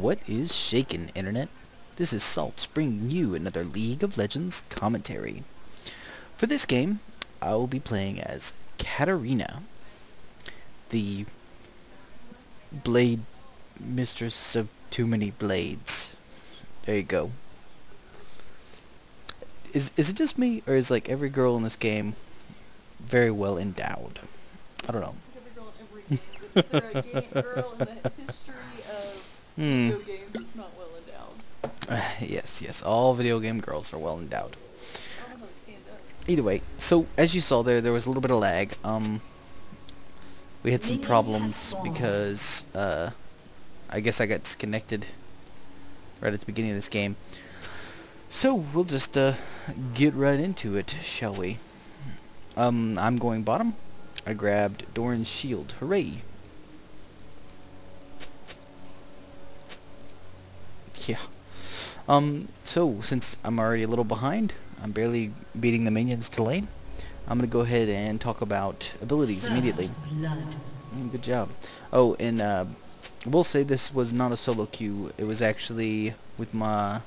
What is shakin', Internet? This is Salt bringing you another League of Legends commentary. For this game, I will be playing as Katarina, the blade mistress of too many blades. There you go. Is it just me, or is like every girl in this game very well endowed? I don't know. Every girl in every game. Is there a girl in the history of video games that's not well endowed? Yes, all video game girls are well endowed. I don't know how to stand up. Either way, so as you saw there was a little bit of lag. We had some problems because I guess I got disconnected right at the beginning of this game. So we'll just get right into it, shall we? I'm going bottom. I grabbed Doran's shield. Hooray! Yeah. So since I'm already a little behind, I'm barely beating the minions to lane. I'm gonna go ahead and talk about abilities immediately. Good job. Oh, and we'll say this was not a solo queue. It was actually with my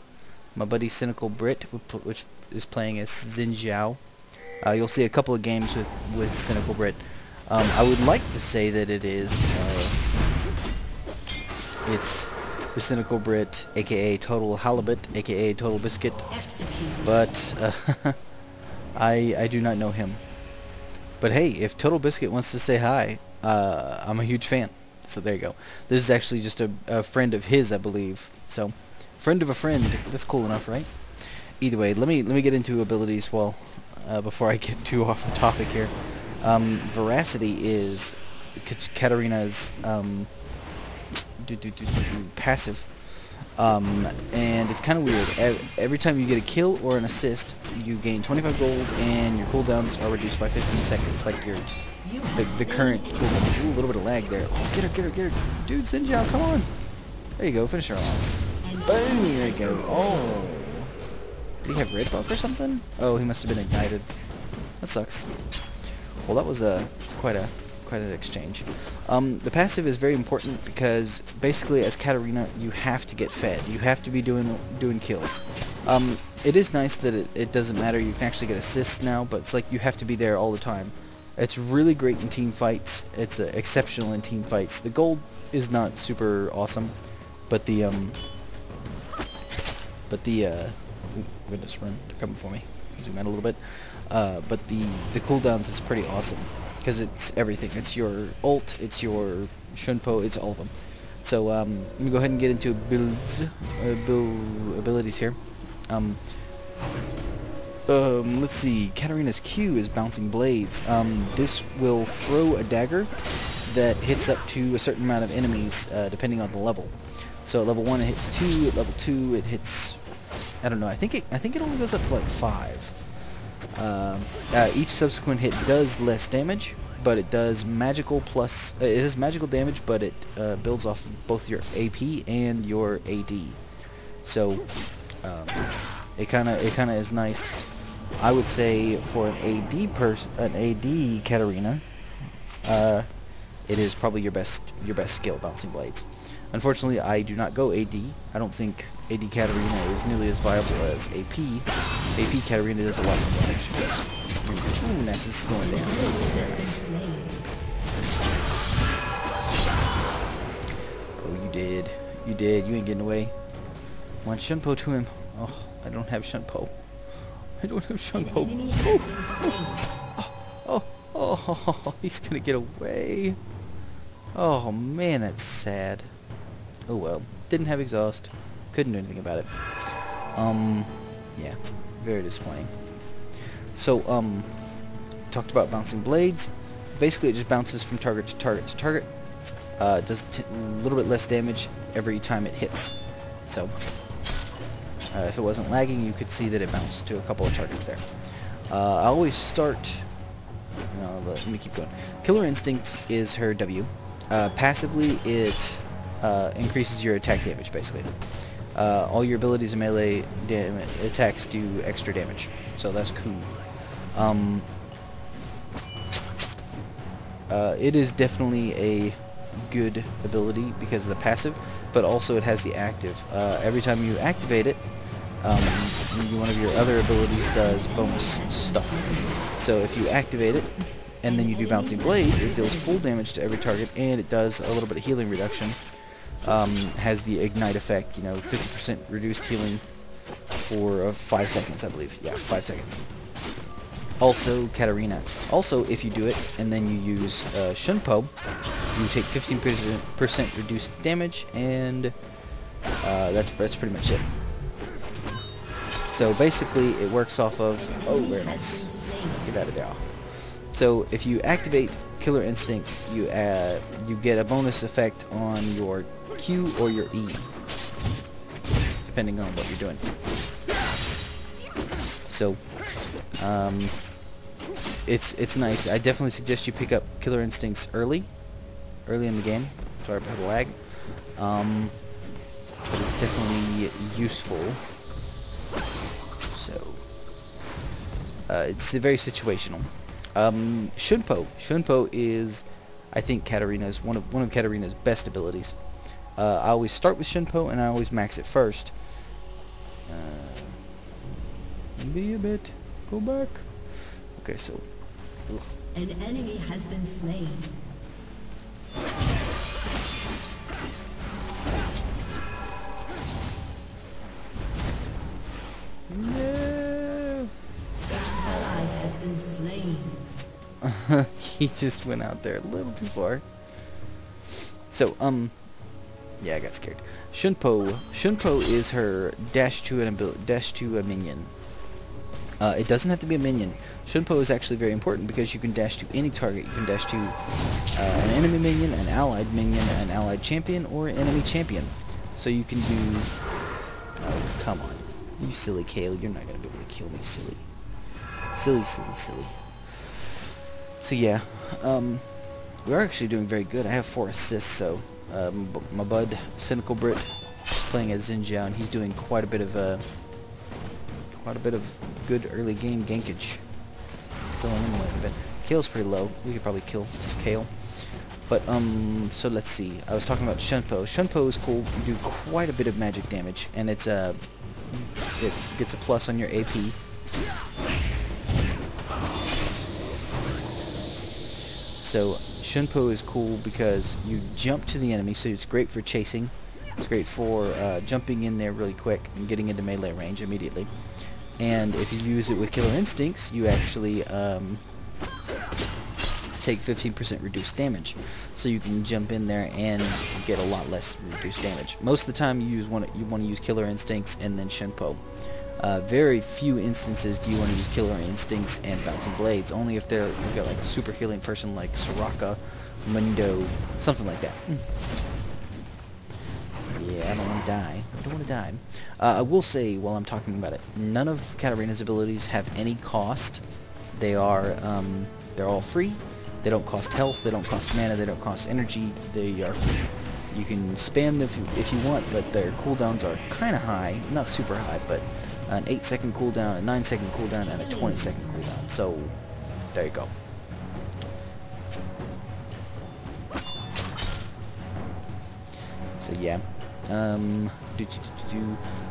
buddy Cynical Brit, which is playing as Xin Zhao. You'll see a couple of games with Cynical Brit. I would like to say that it's the Cynical Brit, aka Total Halibut, aka Total Biscuit, but I do not know him. But hey, if Total Biscuit wants to say hi, I'm a huge fan. So there you go. This is actually just a friend of his, I believe. So, friend of a friend. That's cool enough, right? Either way, let me get into abilities. Well, before I get too off the topic here, Veracity is Katarina's passive. And it's kind of weird. Every time you get a kill or an assist, you gain 25 gold, and your cooldowns are reduced by 15 seconds, like the current cooldown. Ooh, a little bit of lag there. Oh, get her. Dude, Xin Zhao, come on. There you go, finish her off. Boom, there you go. Oh. Did he have red buff or something? Oh, he must have been ignited. That sucks. Well, that was quite an exchange. The passive is very important because basically as Katarina you have to get fed. You have to be doing kills. It is nice that it doesn't matter. You can actually get assists now, but it's like you have to be there all the time. It's really great in team fights. It's exceptional in team fights. The gold is not super awesome, but the goodness, run, they're coming for me. Zoom out a little bit. But the cooldowns is pretty awesome because it's everything. It's your ult, it's your Shunpo, it's all of them. So let me go ahead and get into abilities here. Let's see. Katarina's Q is bouncing blades. This will throw a dagger that hits up to a certain amount of enemies depending on the level. So at level 1 it hits 2. At level 2 it hits, I don't know. I think it only goes up to like 5. Each subsequent hit does less damage, but it does magical plus. It is magical damage, but it builds off of both your AP and your AD. So it kind of is nice. I would say for an AD Katarina, it is probably your best skill, bouncing blades. Unfortunately, I do not go AD. I don't think AD Katarina is nearly as viable as AP. AP Katarina does a lot more damage. Ooh, nice. This is going down. Very nice. Oh, you did. You did. You ain't getting away. Want Shunpo to him. Oh, I don't have Shunpo. I don't have Shunpo. Oh, he's gonna get away. Oh, man, that's sad. Oh well, didn't have exhaust, couldn't do anything about it. Yeah, very disappointing. So, talked about bouncing blades. Basically, it just bounces from target to target to target. Does a little bit less damage every time it hits. So, if it wasn't lagging, you could see that it bounced to a couple of targets there. I always start. Let me keep going. Killer Instinct is her W. Passively, it increases your attack damage, basically. All your abilities and melee attacks do extra damage, so that's cool. It is definitely a good ability because of the passive. but also it has the active. Every time you activate it, one of your other abilities does bonus stuff. So if you activate it, and then you do Bouncing Blades, it deals full damage to every target, and it does a little bit of healing reduction. Has the Ignite effect, 50% reduced healing for 5 seconds, I believe. Yeah, 5 seconds. Also, Katarina. Also, if you do it, and then you use Shunpo, you take 15% reduced damage, and that's pretty much it. So basically, it works off of... Oh, very nice. Get out of there. So if you activate Killer Instincts, you get a bonus effect on your Q or your E, depending on what you're doing. So, it's nice. I definitely suggest you pick up Killer Instincts early in the game. Sorry about the lag. But it's definitely useful. So, it's very situational. Shunpo is, I think, Katarina's one of Katarina's best abilities. I always start with Shunpo and I always max it first. Be a bit. Go back. Okay, so. Ugh. An enemy has been slain. No. Ally has been slain. He just went out there a little too far. So, yeah, I got scared. Shunpo is her dash to a minion. It doesn't have to be a minion. Shunpo is actually very important because you can dash to any target. You can dash to an enemy minion, an allied champion, or an enemy champion. So you can do... Oh, come on. You silly Kale, you're not going to be able to kill me, silly. Silly. So yeah, we're actually doing very good. I have 4 assists, so my bud, Cynical Brit, is playing as Xinjiao, and he's doing quite a bit of good early game gankage. He's killing him a little bit. Kale's pretty low. We could probably kill Kale. But, so let's see. I was talking about Shunpo. Shunpo is cool. You do quite a bit of magic damage, and it gets a plus on your AP. So, Shunpo is cool because you jump to the enemy, so it's great for chasing. It's great for jumping in there really quick and getting into melee range immediately. And if you use it with Killer Instincts, you actually take 15% reduced damage. So you can jump in there and get a lot less reduced damage. Most of the time you want to use Killer Instincts and then Shunpo. Very few instances do you want to use Killer Instincts and Bouncing Blades, only if you've got like a super healing person like Soraka, Mundo, something like that. Yeah, I don't want to die. I will say, while I'm talking about it, none of Katarina's abilities have any cost. They're all free. They don't cost health, they don't cost mana, they don't cost energy. They are free. You can spam them if you want, but their cooldowns are kind of high. Not super high, but an 8-second cooldown, a 9-second cooldown, and a 20-second cooldown. So, there you go. So yeah,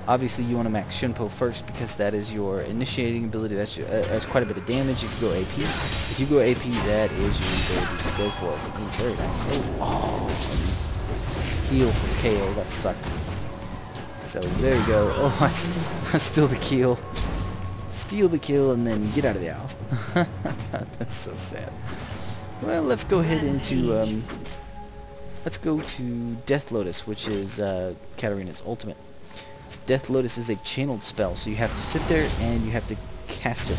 obviously you want to max Shunpo first because that is your initiating ability. That's quite a bit of damage if you go AP. If you go AP, that is your ability to go for it. Ooh, very nice. Oh, heal from KO. That sucked. So there you go. Oh, I steal the kill. Steal the kill and then get out of the owl. That's so sad. Well, let's go ahead into let's go to Death Lotus, which is Katarina's ultimate. Death Lotus is a channeled spell, so you have to sit there and you have to cast it.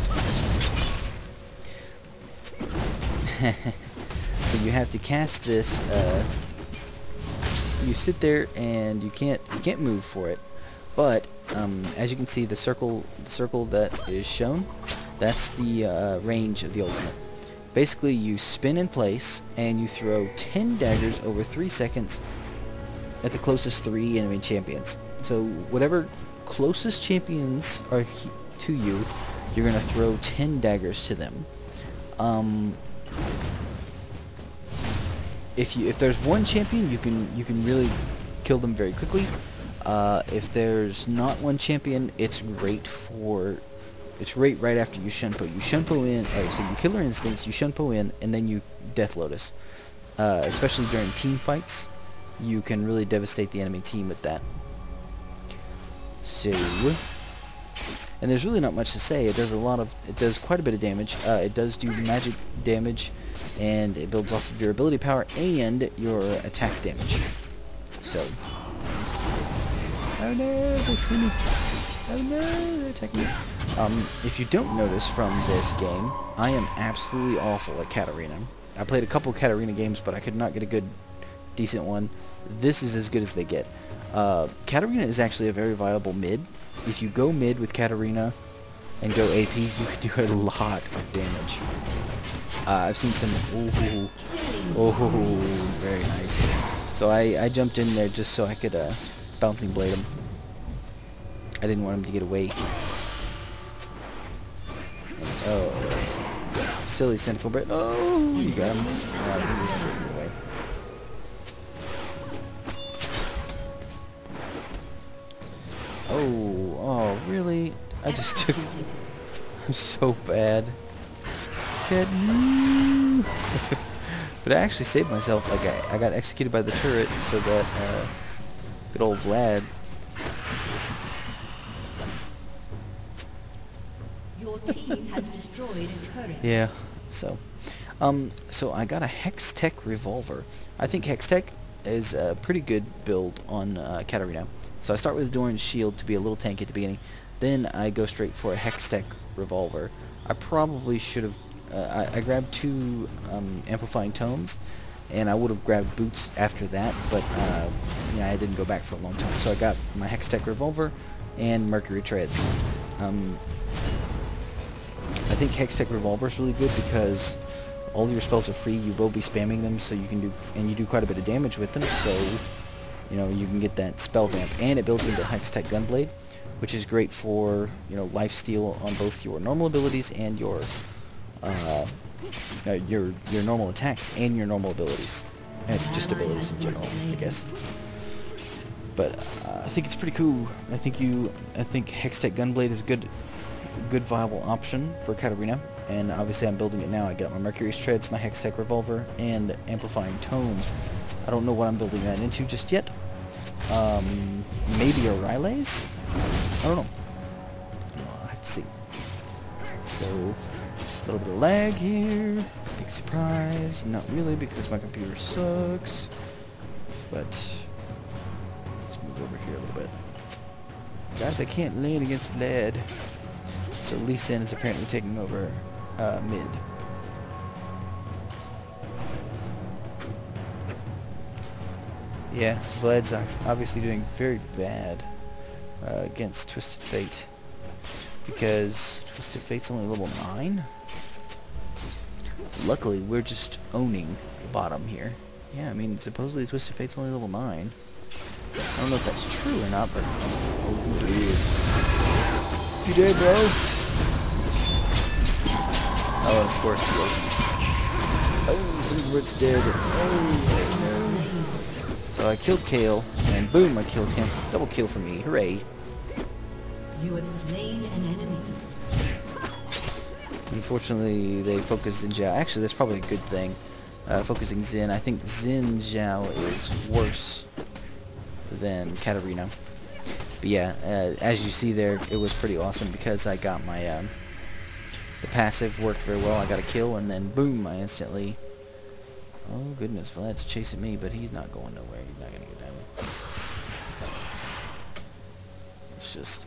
So you have to cast this. You sit there and you can't move for it, but as you can see, the circle that is shown, that's the range of the ultimate. Basically, you spin in place and you throw 10 daggers over 3 seconds at the closest 3 enemy champions. So whatever closest champions are to you, you're gonna throw 10 daggers to them. If there's one champion, you can really kill them very quickly. If there's not one champion, it's great right after you Shunpo. You Shunpo in, so you Killer Instincts, you Shunpo in, and then you Death Lotus. Especially during team fights, you can really devastate the enemy team with that. So, and there's really not much to say. It does quite a bit of damage. It does do magic damage, and it builds off of your ability power and your attack damage. So, oh no, they see me. Oh no, they're attacking me. If you don't notice from this game, I am absolutely awful at Katarina. I played a couple Katarina games, but I could not get a good, decent one. This is as good as they get. Katarina is actually a very viable mid. If you go mid with Katarina and go AP, you can do a lot of damage. I've seen some, very nice. So I jumped in there just so I could bouncing blade him. I didn't want him to get away. Oh, silly cynical bird. Oh, you got him. He's just getting away. Oh, really? I just took. I'm so bad. Get me. But I actually saved myself. Like I got executed by the turret, so that good old Vlad. Your team has destroyed a turret. Yeah. So I got a Hex Tech revolver. I think Hex Tech is a pretty good build on Katarina. So I start with Doran's shield to be a little tanky at the beginning. Then I go straight for a Hex Tech revolver. I probably should have. I grabbed 2 amplifying tomes, and I would have grabbed boots after that, but yeah, I didn't go back for a long time. So I got my Hex Tech revolver and Mercury treads. I think Hex Tech revolver is really good because all your spells are free. You will be spamming them, so you can do, and you do quite a bit of damage with them. So you know you can get that spell vamp, and it builds into Hex Tech gunblade, which is great for lifesteal on both your normal abilities and your normal attacks and your normal abilities, and just abilities in general, I guess. But I think it's pretty cool. I think Hex Tech gunblade is a good viable option for Katarina, and obviously I'm building it now. I got my Mercury's treads, my Hex Tech revolver, and amplifying tome. I don't know what I'm building that into just yet. Maybe a Rylays? I don't know. I have to see. So, a little bit of lag here. Big surprise. Not really, because my computer sucks. But let's move over here a little bit. Guys, I can't land against Vlad. So Lee Sin is apparently taking over mid. Yeah, Vlad's obviously doing very bad against Twisted Fate, because Twisted Fate's only level 9. Luckily, we're just owning the bottom here. Yeah, I mean, supposedly Twisted Fate's only level 9. I don't know if that's true or not, but oh, dude. You dead, bro? Oh, of course he opens. Oh, Silverbird's dead. Oh, no. So I killed Kale, and boom, I killed him. Double kill for me. Hooray. You have slain an enemy. Unfortunately, they focus Xin Zhao. Actually, that's probably a good thing. Focusing Xin. I think Xin Zhao is worse than Katarina. But yeah, as you see there, it was pretty awesome because I got my the passive worked very well. I got a kill, and then boom, I instantly. Oh goodness, Vlad's chasing me, but he's not going nowhere. He's not gonna get down. It's just